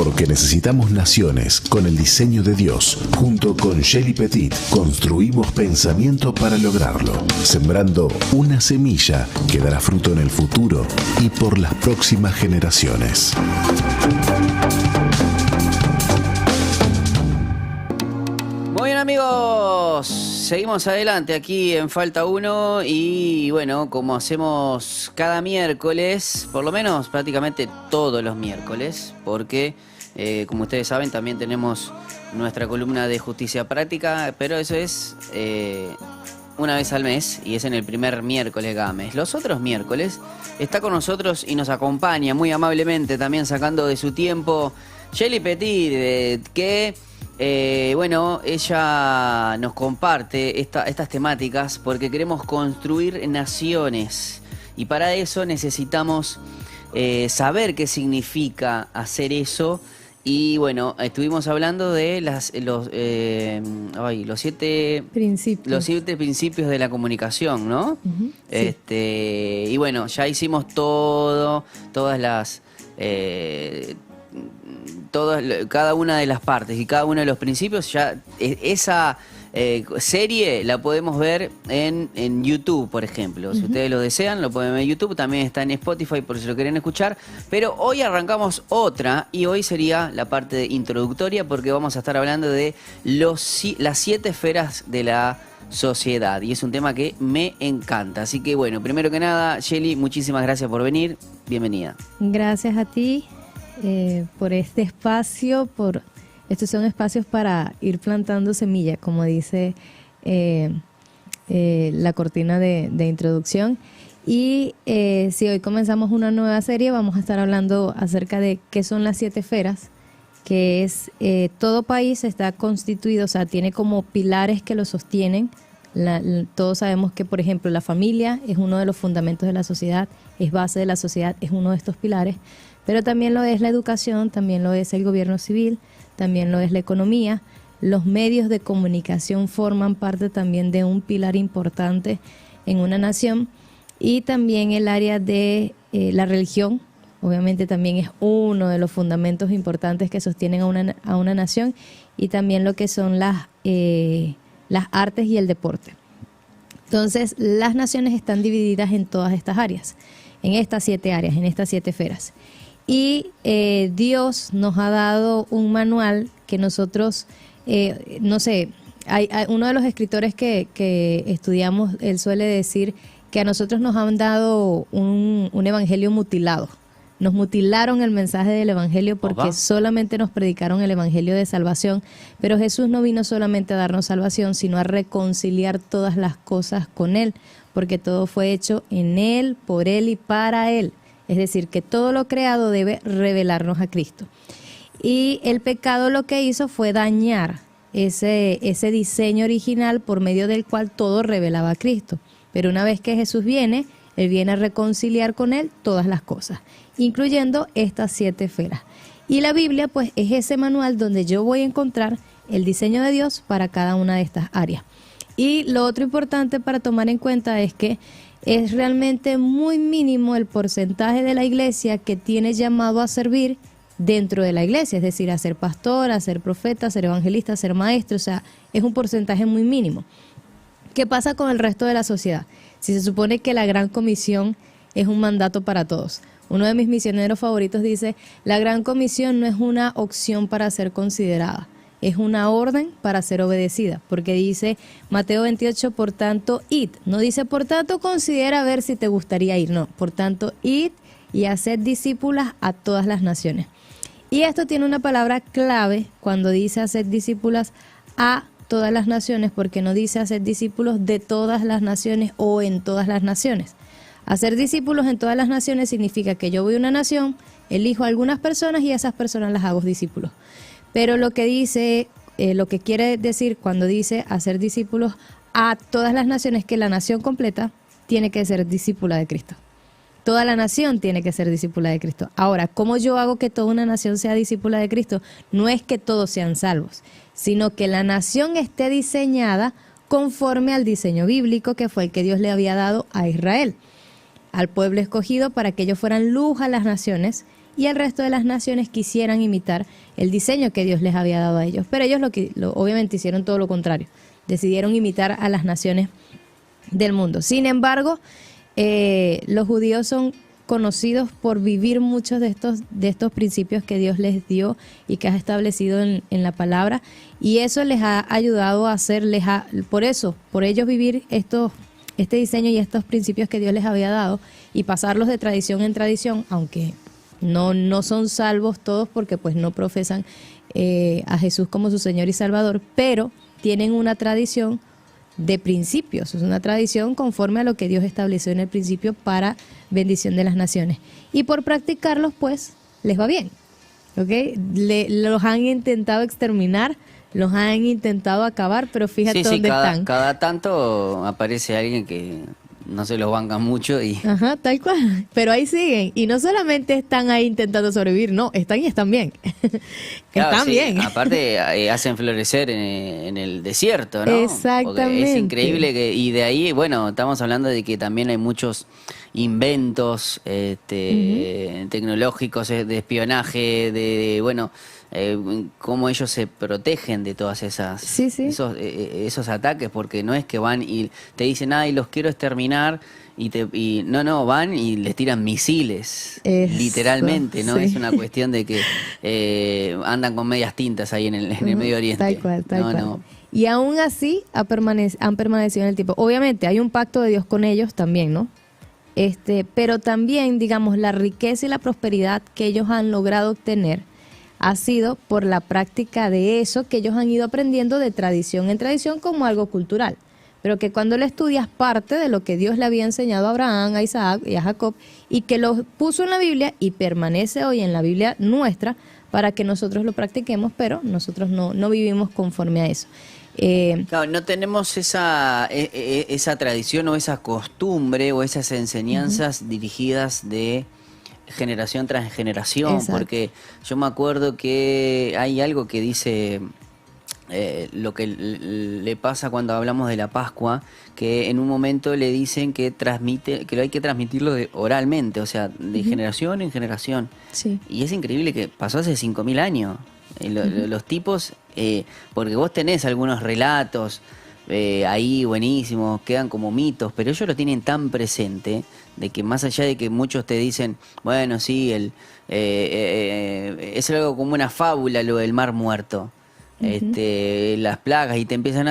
Porque necesitamos naciones con el diseño de Dios. Junto con Shelly Petit construimos pensamiento para lograrlo, sembrando una semilla que dará fruto en el futuro y por las próximas generaciones. Muy bien, amigos, seguimos adelante aquí en Falta Uno y bueno, como hacemos cada miércoles, por lo menos prácticamente todos los miércoles, porque como ustedes saben también tenemos nuestra columna de justicia práctica, pero eso es una vez al mes y es en el primer miércoles de cada mes. Los otros miércoles está con nosotros y nos acompaña muy amablemente, también sacando de su tiempo, Shelly Petit, que bueno, ella nos comparte estas temáticas porque queremos construir naciones y para eso necesitamos saber qué significa hacer eso. Y bueno, estuvimos hablando de los 7 principios de la comunicación, ¿no? Uh-huh, sí. Y bueno, ya hicimos cada una de las partes y cada uno de los principios. Ya esa serie la podemos ver en YouTube, por ejemplo. Uh-huh. Si ustedes lo desean, lo pueden ver en YouTube. También está en Spotify por si lo quieren escuchar. Pero hoy arrancamos otra y hoy sería la parte introductoria porque vamos a estar hablando de las 7 esferas de la sociedad. Y es un tema que me encanta. Así que bueno, primero que nada, Shelly, muchísimas gracias por venir. Bienvenida. Gracias a ti por este espacio, estos son espacios para ir plantando semillas, como dice la cortina de introducción. Y si hoy comenzamos una nueva serie, vamos a estar hablando acerca de qué son las 7 esferas, que es todo país está constituido, o sea, tiene como pilares que lo sostienen. Todos sabemos que, por ejemplo, la familia es uno de los fundamentos de la sociedad, es base de la sociedad, es uno de estos pilares. Pero también lo es la educación, también lo es el gobierno civil, también lo es la economía. Los medios de comunicación forman parte también de un pilar importante en una nación. Y también el área de la religión, obviamente también es uno de los fundamentos importantes que sostienen a una nación. Y también lo que son las artes y el deporte. Entonces, las naciones están divididas en todas estas áreas, en estas 7 áreas, en estas 7 esferas. Y Dios nos ha dado un manual que nosotros, hay uno de los escritores que estudiamos, él suele decir que a nosotros nos han dado un evangelio mutilado. Nos mutilaron el mensaje del evangelio porque solamente nos predicaron el evangelio de salvación, pero Jesús no vino solamente a darnos salvación, sino a reconciliar todas las cosas con Él, porque todo fue hecho en Él, por Él y para Él. Es decir, que todo lo creado debe revelarnos a Cristo. Y el pecado lo que hizo fue dañar ese diseño original por medio del cual todo revelaba a Cristo. Pero una vez que Jesús viene, Él viene a reconciliar con Él todas las cosas, incluyendo estas 7 esferas. Y la Biblia, pues, es ese manual donde yo voy a encontrar el diseño de Dios para cada una de estas áreas. Y lo otro importante para tomar en cuenta es que es realmente muy mínimo el porcentaje de la iglesia que tiene llamado a servir dentro de la iglesia, es decir, a ser pastor, a ser profeta, a ser evangelista, a ser maestro, o sea, es un porcentaje muy mínimo. ¿Qué pasa con el resto de la sociedad? Si se supone que la Gran Comisión es un mandato para todos. Uno de mis misioneros favoritos dice, la Gran Comisión no es una opción para ser considerada, es una orden para ser obedecida, porque dice Mateo 28, por tanto, id. No dice, por tanto, considera ver si te gustaría ir. No, por tanto, id y haced discípulas a todas las naciones. Y esto tiene una palabra clave cuando dice haced discípulas a todas las naciones, porque no dice hacer discípulos de todas las naciones o en todas las naciones. Hacer discípulos en todas las naciones significa que yo voy a una nación, elijo a algunas personas y a esas personas las hago discípulos. Pero lo que dice, lo que quiere decir cuando dice hacer discípulos a todas las naciones, que la nación completa tiene que ser discípula de Cristo. Toda la nación tiene que ser discípula de Cristo. Ahora, ¿cómo yo hago que toda una nación sea discípula de Cristo? No es que todos sean salvos, sino que la nación esté diseñada conforme al diseño bíblico que fue el que Dios le había dado a Israel, al pueblo escogido para que ellos fueran luz a las naciones y el resto de las naciones quisieran imitar el diseño que Dios les había dado a ellos. Pero ellos obviamente hicieron todo lo contrario, decidieron imitar a las naciones del mundo. Sin embargo, los judíos son conocidos por vivir muchos de estos principios que Dios les dio y que ha establecido en la palabra, y eso les ha ayudado a por ellos vivir este diseño y estos principios que Dios les había dado y pasarlos de tradición en tradición, aunque no son salvos todos porque pues no profesan a Jesús como su Señor y Salvador, pero tienen una tradición de principios, es una tradición conforme a lo que Dios estableció en el principio para bendición de las naciones, y por practicarlos pues les va bien, ¿ok? Los han intentado exterminar, los han intentado acabar, pero fíjate dónde están. Cada tanto aparece alguien que no se los banca mucho y... Ajá, tal cual, pero ahí siguen, y no solamente están ahí intentando sobrevivir, no, están bien. Claro, están bien. Aparte hacen florecer en el desierto, ¿no? Exactamente. Porque es increíble y de ahí, bueno, estamos hablando de que también hay muchos inventos tecnológicos de espionaje, cómo ellos se protegen de todas esos ataques, porque no es que van y te dicen, ay, los quiero exterminar, no, van y les tiran misiles, literalmente, ¿no? Sí. Es una cuestión de que andan con medias tintas ahí en el Medio Oriente. Tal cual. No. Y aún así han permanecido en el tiempo. Obviamente hay un pacto de Dios con ellos también, ¿no? Pero también, digamos, la riqueza y la prosperidad que ellos han logrado obtener ha sido por la práctica de eso que ellos han ido aprendiendo de tradición en tradición como algo cultural, pero que cuando lo estudias parte de lo que Dios le había enseñado a Abraham, a Isaac y a Jacob, y que lo puso en la Biblia y permanece hoy en la Biblia nuestra para que nosotros lo practiquemos, pero nosotros no vivimos conforme a eso. Claro, no tenemos esa tradición o esa costumbre o esas enseñanzas dirigidas de generación tras generación. Exacto. Porque yo me acuerdo que hay algo que dice lo que le pasa cuando hablamos de la Pascua, que en un momento le dicen que lo hay que transmitirlo oralmente, o sea, de generación en generación. Sí. Y es increíble que pasó hace 5.000 años. Los tipos, porque vos tenés algunos relatos ahí buenísimos, quedan como mitos, pero ellos lo tienen tan presente de que más allá de que muchos te dicen, bueno, sí, es algo como una fábula lo del Mar Muerto. Las plagas, y te empiezan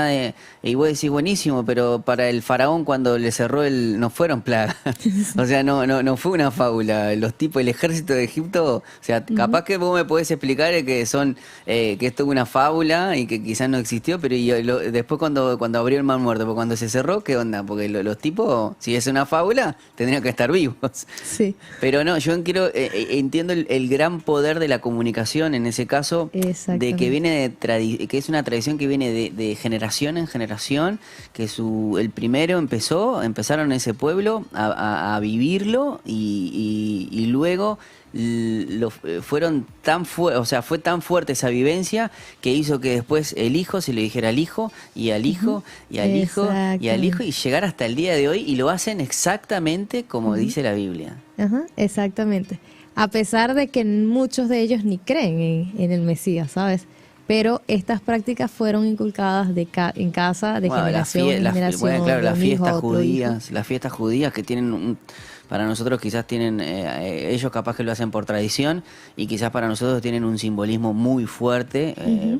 y vos decís buenísimo, pero para el faraón cuando le cerró no fueron plagas. O sea, no fue una fábula. El ejército de Egipto, o sea, capaz que vos me podés explicar que esto es una fábula y que quizás no existió, pero después cuando abrió el Mar Muerto, porque cuando se cerró, ¿qué onda? Porque los tipos, si es una fábula, tendrían que estar vivos. Sí. Pero no, yo entiendo el gran poder de la comunicación en ese caso, de que viene que es una tradición que viene de generación en generación, que el primero empezaron ese pueblo a vivirlo y luego fueron fue tan fuerte esa vivencia que hizo que después el hijo se le dijera al hijo y al hijo y al hijo y al hijo y llegar hasta el día de hoy, y lo hacen exactamente como dice la Biblia. Ajá, exactamente. A pesar de que muchos de ellos ni creen en el Mesías, ¿sabes? Pero estas prácticas fueron inculcadas en casa de generación en generación. Claro, las fiestas judías que tienen para nosotros quizás tienen, ellos capaz que lo hacen por tradición, y quizás para nosotros tienen un simbolismo muy fuerte,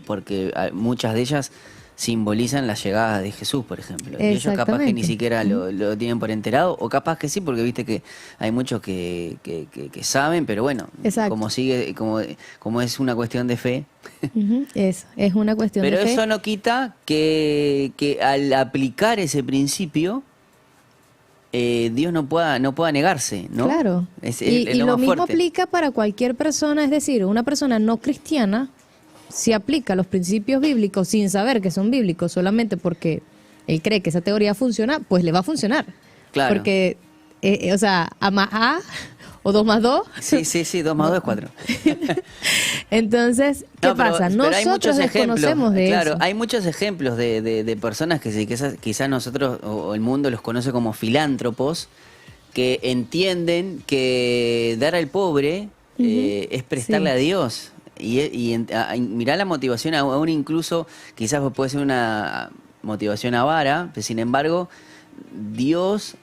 porque muchas de ellas simbolizan la llegada de Jesús, por ejemplo. Y ellos capaz que ni siquiera lo tienen por enterado, o capaz que sí, porque viste que hay muchos que saben, pero bueno, como es una cuestión de fe. Eso, es una cuestión de fe. Pero eso no quita que al aplicar ese principio, Dios no pueda negarse, ¿no? Claro. Y lo mismo aplica para cualquier persona, es decir, una persona no cristiana, si aplica los principios bíblicos sin saber que son bíblicos, solamente porque él cree que esa teoría funciona, pues le va a funcionar. Claro. Porque, o sea, A más A o 2 más 2. Sí, 2 más 2 es 4. Entonces, ¿qué pasa? Nosotros desconocemos de eso. Claro, hay muchos ejemplos de personas que quizás nosotros o el mundo los conoce como filántropos, que entienden que dar al pobre es prestarle Sí. a Dios. Mirá la motivación, aún incluso, quizás puede ser una motivación avara, pero sin embargo, Dios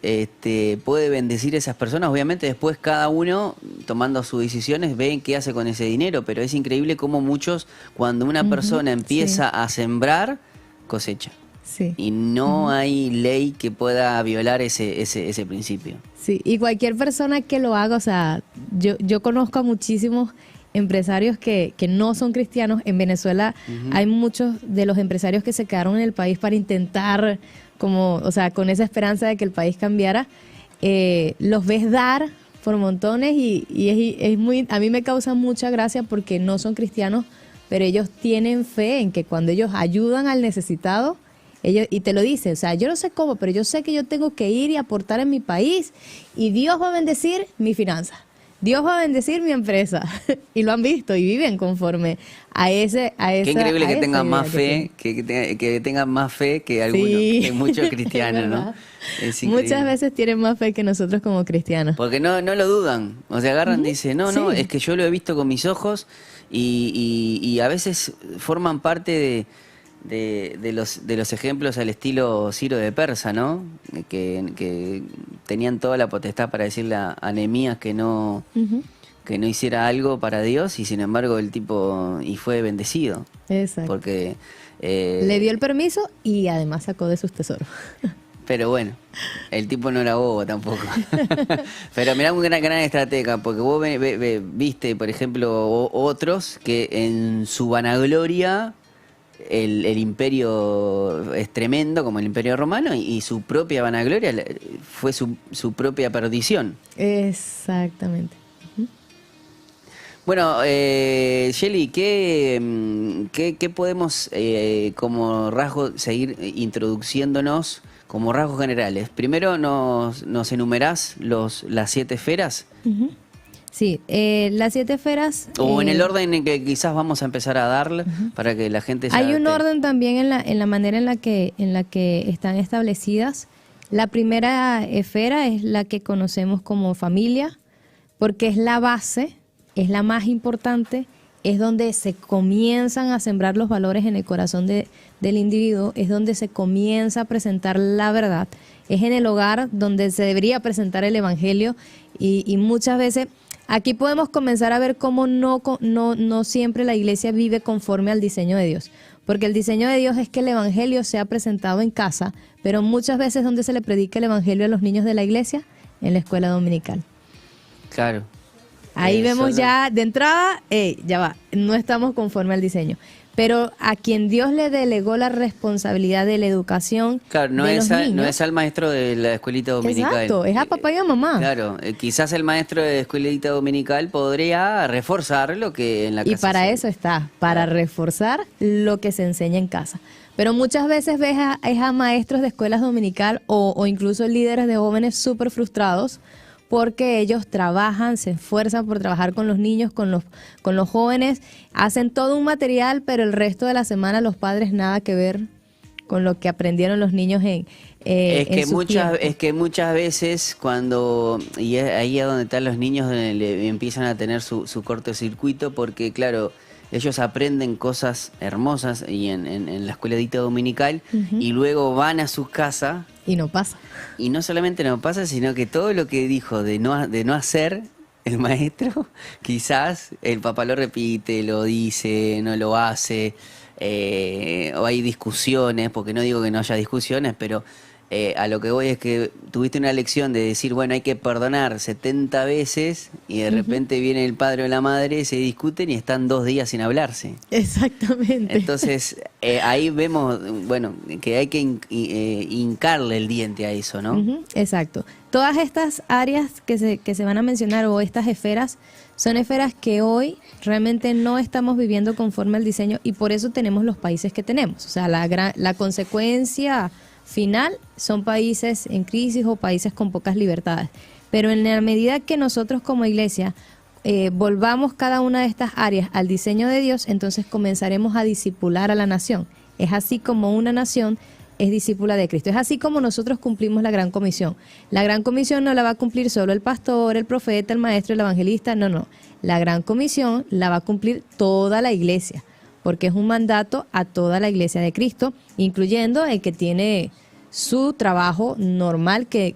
puede bendecir a esas personas. Obviamente después cada uno, tomando sus decisiones, ven qué hace con ese dinero, pero es increíble cómo muchos, cuando una persona empieza a sembrar, cosecha. Sí. Y no hay ley que pueda violar ese principio. Sí, y cualquier persona que lo haga, o sea, yo conozco a muchísimos empresarios que no son cristianos. En Venezuela hay muchos de los empresarios que se quedaron en el país para intentar, como, o sea, con esa esperanza de que el país cambiara. Los ves dar por montones y es muy, a mí me causa mucha gracia porque no son cristianos, pero ellos tienen fe en que cuando ellos ayudan al necesitado, ellos, y te lo dice, o sea, yo no sé cómo, pero yo sé que yo tengo que ir y aportar en mi país y Dios va a bendecir mi finanza, Dios va a bendecir mi empresa. Y lo han visto y viven conforme a esa. Qué increíble a que esa tengan idea más fe, que tengan más fe que algunos, Sí, que muchos es cristianos, ¿no? verdad. Es increíble. Muchas veces tienen más fe que nosotros como cristianos. Porque no lo dudan, o sea, agarran y dicen, no, Sí. es que yo lo he visto con mis ojos y a veces forman parte de los ejemplos al estilo Ciro de Persa, ¿no? Que tenían toda la potestad para decirle a Nehemías que no hiciera algo para Dios y sin embargo el tipo y fue bendecido. Exacto. Porque Le dio el permiso y además sacó de sus tesoros. pero bueno, el tipo no era bobo tampoco. Pero mirá, un gran estratega, porque vos viste, por ejemplo, otros que en su vanagloria el imperio es tremendo, como el imperio romano, y su propia vanagloria fue su propia perdición. Exactamente. Bueno, Shelly, ¿qué podemos como rasgo seguir introduciéndonos como rasgos generales? Primero nos enumerás las 7 esferas, Sí, las 7 esferas. o en el orden en que quizás vamos a empezar a darle para que la gente Hay un orden también en la manera en la que están establecidas. La primera esfera es la que conocemos como familia, porque es la base, es la más importante, es donde se comienzan a sembrar los valores en el corazón del individuo, es donde se comienza a presentar la verdad, es en el hogar donde se debería presentar el evangelio y muchas veces aquí podemos comenzar a ver cómo no siempre la iglesia vive conforme al diseño de Dios. Porque el diseño de Dios es que el evangelio sea presentado en casa, pero muchas veces donde se le predica el evangelio a los niños de la iglesia, en la escuela dominical. Claro. Ahí vemos Solo- ya de entrada, ya va, no estamos conforme al diseño. Pero a quien Dios le delegó la responsabilidad de la educación Claro, no de es, los niños, no es al maestro de la escuelita dominical. Exacto, es a papá y a mamá. Claro, quizás el maestro de escuelita dominical podría reforzar lo que en la casa Y para se- eso está, para reforzar lo que se enseña en casa. Pero muchas veces ves a maestros de escuelas dominical o incluso líderes de jóvenes súper frustrados porque ellos trabajan, se esfuerzan por trabajar con los niños, con los jóvenes, hacen todo un material, pero el resto de la semana los padres nada que ver con lo que aprendieron los niños en su tiempo. Es que muchas veces cuando, y es ahí es donde están los niños, donde empiezan a tener su cortocircuito, porque claro, ellos aprenden cosas hermosas y en la escuelita dominical y luego van a sus casas Y no pasa. y no solamente no pasa, sino que todo lo que dijo de no hacer el maestro, quizás el papá lo repite, lo dice, no lo hace, o hay discusiones, porque no digo que no haya discusiones, pero a lo que voy es que tuviste una lección de decir, bueno, hay que perdonar 70 veces y de repente viene el padre o la madre, se discuten y están 2 días sin hablarse. Exactamente. Entonces, ahí vemos, bueno, que hay que hincarle el diente a eso, ¿no? Ujú, exacto. Todas estas áreas que se van a mencionar o estas esferas son esferas que hoy realmente no estamos viviendo conforme al diseño y por eso tenemos los países que tenemos. O sea, la consecuencia final son países en crisis o países con pocas libertades. Pero en la medida que nosotros como iglesia volvamos cada una de estas áreas al diseño de Dios, entonces comenzaremos a discipular a la nación. Es así como una nación es discípula de Cristo. Es así como nosotros cumplimos la Gran Comisión. La Gran Comisión no la va a cumplir solo el pastor, el profeta, el maestro, el evangelista, no. La Gran Comisión la va a cumplir toda la iglesia, porque es un mandato a toda la iglesia de Cristo, incluyendo el que tiene su trabajo normal, que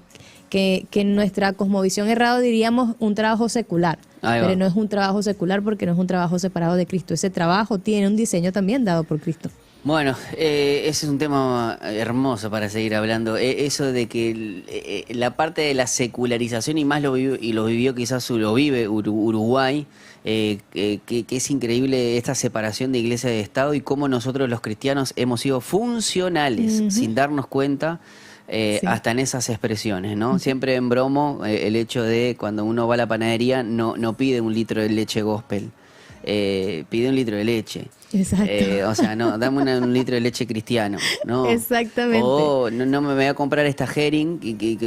en nuestra cosmovisión errada diríamos un trabajo secular. Pero no es un trabajo secular porque no es un trabajo separado de Cristo. Ese trabajo tiene un diseño también dado por Cristo. Bueno, ese es un tema hermoso para seguir hablando. Eso de que la parte de la secularización, y más lo vivió quizás lo vive Uruguay, que es increíble esta separación de iglesia y de Estado, y cómo nosotros los cristianos hemos sido funcionales sin darnos cuenta. Sí. Hasta en esas expresiones, ¿no? Siempre en bromo el hecho de cuando uno va a la panadería no pide un litro de leche gospel, pide un litro de leche. Exacto. O sea, no, dame un litro de leche cristiano, ¿no? Exactamente. O no me voy a comprar esta herring,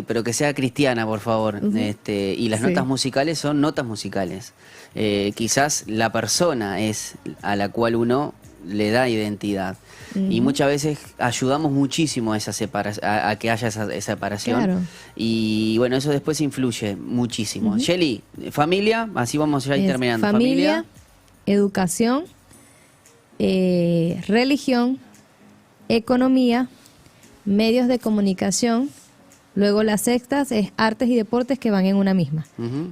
pero que sea cristiana, por favor. Y las notas musicales son notas musicales. Quizás la persona es a la cual uno le da identidad. Y muchas veces ayudamos muchísimo a esa a que haya esa separación. Claro. Y bueno, eso después influye muchísimo. Shelly, familia, así vamos ya terminando. Familia, educación, religión, economía, medios de comunicación. Luego la sexta es artes y deportes, que van en una misma.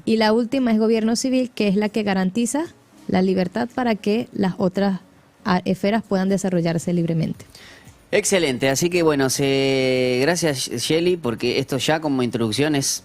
Y la última es gobierno civil, que es la que garantiza la libertad para que las otras esferas puedan desarrollarse libremente. Excelente, así que bueno, gracias Shelly, porque esto ya como introducción es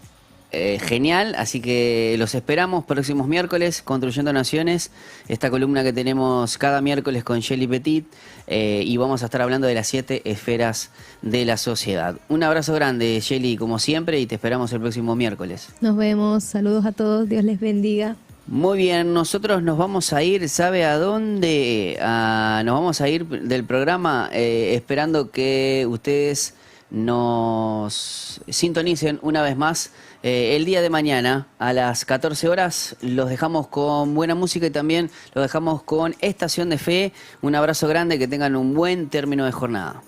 genial, así que los esperamos próximos miércoles, Construyendo Naciones, esta columna que tenemos cada miércoles con Shelly Petit, y vamos a estar hablando de las 7 esferas de la sociedad. Un abrazo grande, Shelly, como siempre, y te esperamos el próximo miércoles. Nos vemos, saludos a todos, Dios les bendiga. Muy bien, nosotros nos vamos a ir, ¿sabe a dónde? Nos vamos a ir del programa esperando que ustedes nos sintonicen una vez más el día de mañana a las 14 horas. Los dejamos con buena música y también los dejamos con Estación de Fe. Un abrazo grande, que tengan un buen término de jornada.